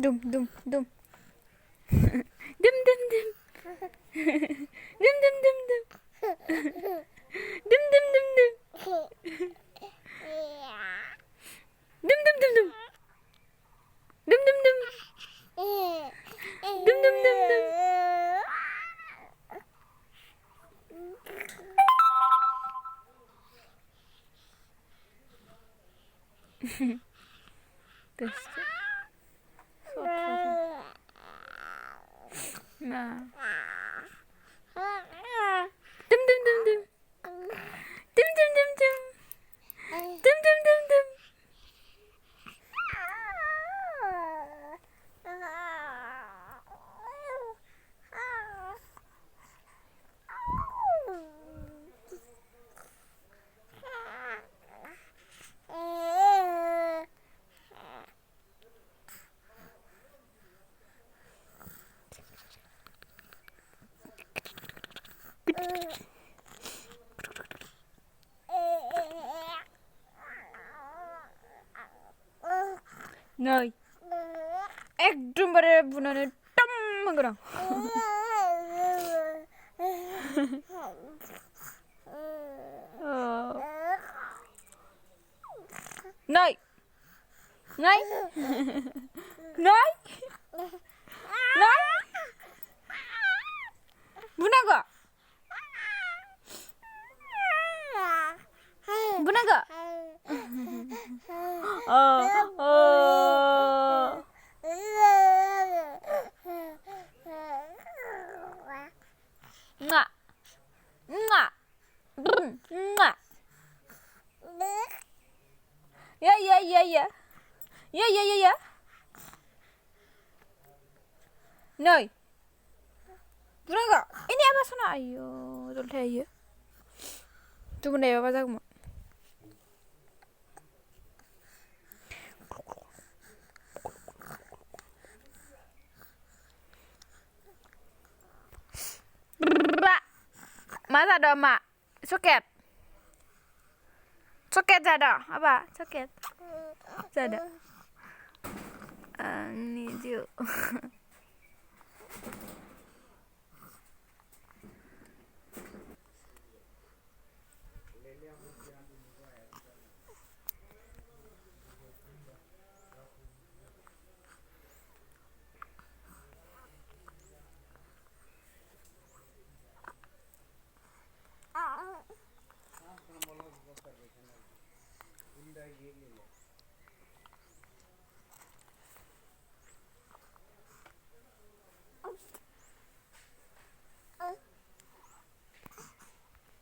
Dum dum dum. Dum dum dum. Dum dum dum dum. Dum dum dum dum. Dum dum dum dum. Dum dum dum. Dum dum dum dum. Beste. Nah. Dum dum dum dum. Dum dum dum dum. Dum dum dum dum. Nơi একদমবারে বুনানে টম করে নাই নাই নাই নাই বুনাগা বুনাগা Mwah. Mwah. Mwah. Yeah, yeah, yeah, yeah. Yeah, yeah, yeah, yeah. Nơi. Bunaga. Ini apa sana? Ayo, tolong ayo. Tu benda apa sahaja kamu? Mas ada mak soket ada apa soket ada ini juga